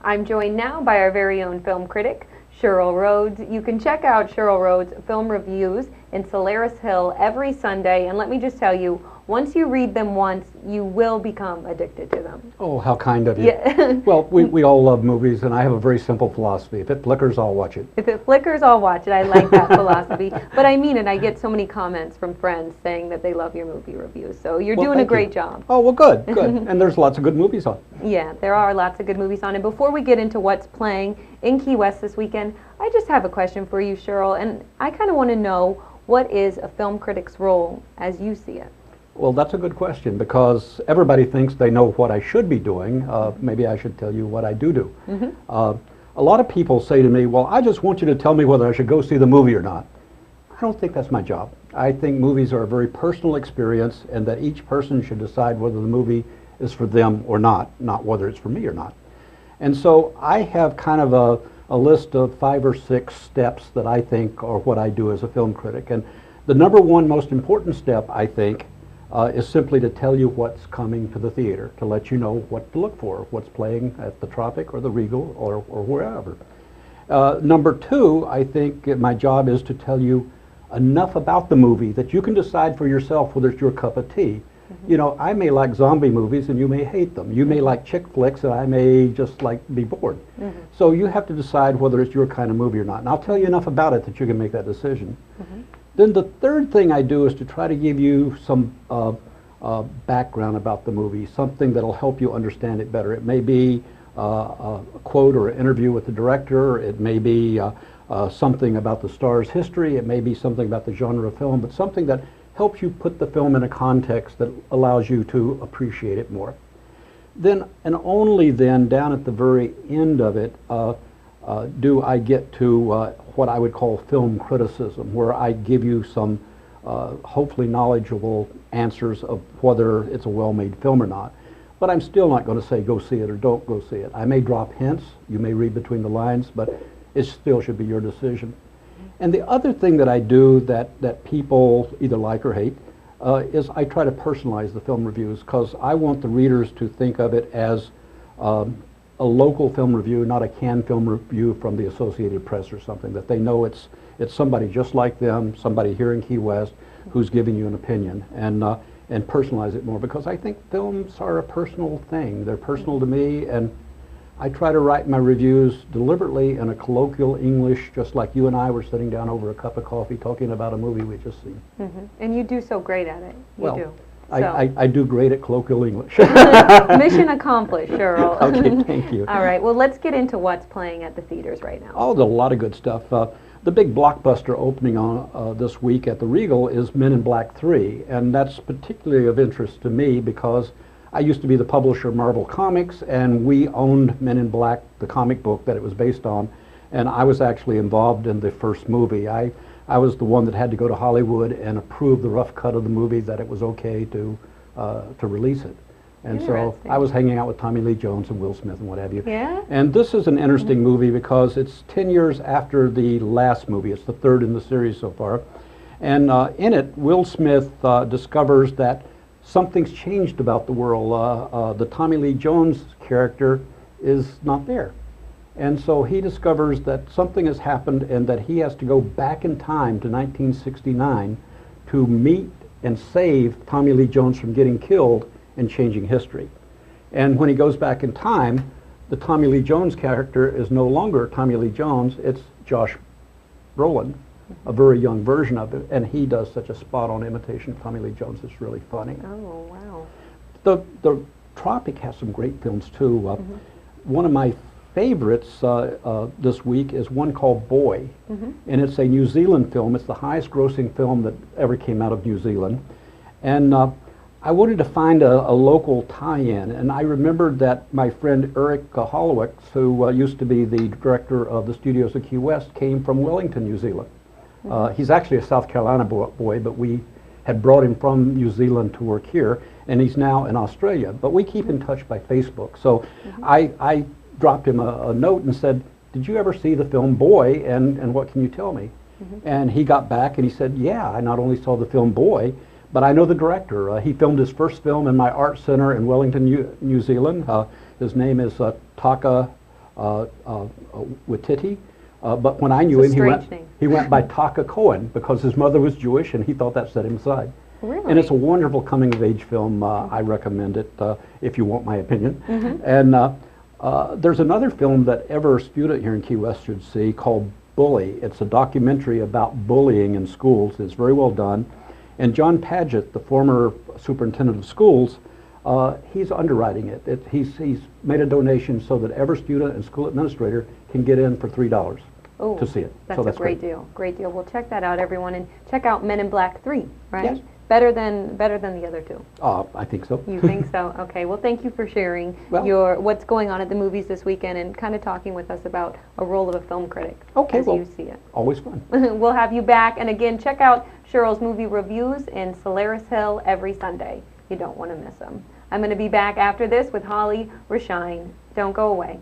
I'm joined now by our very own film critic, Cheryl Rhodes. You can check out Cheryl Rhodes' film reviews in Solaris Hill every Sunday, and let me just tell you, once you read them once, you will become addicted to them. Oh, how kind of you. Yeah. Well, we all love movies, and I have a very simple philosophy. If it flickers, I'll watch it. If it flickers, I'll watch it. I like that philosophy. But I mean it. I get so many comments from friends saying that they love your movie reviews. So you're doing a great job. Oh, well, good, good. And there's lots of good movies on. Yeah, there are lots of good movies on. And before we get into what's playing in Key West this weekend, I just have a question for you, Cheryl. And I kind of want to know, what is a film critic's role as you see it? Well, that's a good question, because everybody thinks they know what I should be doing. Maybe I should tell you what I do. A lot of people say to me, well, I just want you to tell me whether I should go see the movie or not. I don't think that's my job. I think movies are a very personal experience, and that each person should decide whether the movie is for them or not whether it's for me or not. And so I have kind of a list of 5 or 6 steps that I think are what I do as a film critic. And the number one most important step, I think, is simply to tell you what's coming to the theater, to let you know what to look for, what's playing at the Tropic or the Regal or wherever. Number 2, I think my job is to tell you enough about the movie that you can decide for yourself whether it's your cup of tea. You know, I may like zombie movies and you may hate them. You may like chick flicks and I may just be bored. So you have to decide whether it's your kind of movie or not. And I'll tell you enough about it that you can make that decision. Then the third thing I do is to try to give you some background about the movie, something that'll help you understand it better. It may be a quote or an interview with the director. It may be something about the star's history. It may be something about the genre of film, but something that helps you put the film in a context that allows you to appreciate it more. Then, and only then, down at the very end of it, do I get to what I would call film criticism, where I give you some hopefully knowledgeable answers of whether it's a well-made film or not. But I'm still not going to say go see it or don't go see it. I may drop hints, you may read between the lines, but it still should be your decision. And the other thing that I do that people either like or hate is I try to personalize the film reviews, because I want the readers to think of it as a local film review, not a canned film review from the Associated Press or something, that they know it's somebody just like them, somebody here in Key West who's giving you an opinion, and personalize it more, because I think films are a personal thing. They're personal to me, and I try to write my reviews deliberately in a colloquial English, just like you and I were sitting down over a cup of coffee talking about a movie we just seen. And you do so great at it. You do. I do great at colloquial English. Mission accomplished, Cheryl. Okay, thank you. All right, well, let's get into what's playing at the theaters right now. Oh, there's a lot of good stuff. The big blockbuster opening on this week at the Regal is Men in Black 3, and that's particularly of interest to me because I used to be the publisher of Marvel Comics, and we owned Men in Black, the comic book that it was based on, and I was actually involved in the first movie. I was the one that had to go to Hollywood and approve the rough cut of the movie that it was okay to release it. And so I was hanging out with Tommy Lee Jones and Will Smith and what have you. Yeah. And this is an interesting movie because it's 10 years after the last movie. It's the third in the series so far. And in it, Will Smith discovers that something's changed about the world. The Tommy Lee Jones character is not there. And so he discovers that something has happened and that he has to go back in time to 1969 to meet and save Tommy Lee Jones from getting killed and changing history. And when he goes back in time, the Tommy Lee Jones character is no longer Tommy Lee Jones, it's Josh Brolin, a very young version of it, and he does such a spot-on imitation of Tommy Lee Jones. It's really funny. Oh, wow. The Tropic has some great films too. One of my favorites this week is one called Boy, and it's a New Zealand film. It's the highest grossing film that ever came out of New Zealand. And I wanted to find a local tie-in, and I remembered that my friend Eric Hollowitz, who used to be the director of the studios of Key West, came from Wellington, New Zealand. He's actually a South Carolina boy, but we had brought him from New Zealand to work here, and he's now in Australia. But we keep in touch by Facebook. So I dropped him a note and said, did you ever see the film Boy, and what can you tell me? And he got back and he said, yeah, I not only saw the film Boy, but I know the director. He filmed his first film in my art center in Wellington, New Zealand. His name is Taka Waititi. But when I knew It's a him, strange name. he went by Taka Cohen because his mother was Jewish and he thought that set him aside. Really? And it's a wonderful coming-of-age film. I recommend it if you want my opinion. Mm-hmm. And there's another film that every student here in Key West should see called Bully. It's a documentary about bullying in schools. It's very well done. And John Padgett, the former superintendent of schools, he's underwriting it. He's made a donation so that every student and school administrator can get in for $3 Oh, to see it. That's So a great deal. Great deal. Well, check that out, everyone, and check out Men in Black 3, right? Yes. Better than the other two. I think so. You think so? Okay. Well, thank you for sharing Well- what's going on at the movies this weekend and kind of talking with us about a role of a film critic Okay, as well- you see it. Always fun. We'll have you back, and again, check out Cheryl's movie reviews in Solaris Hill every Sunday. You don't want to miss them. I'm going to be back after this with Holly Rashine. Don't go away.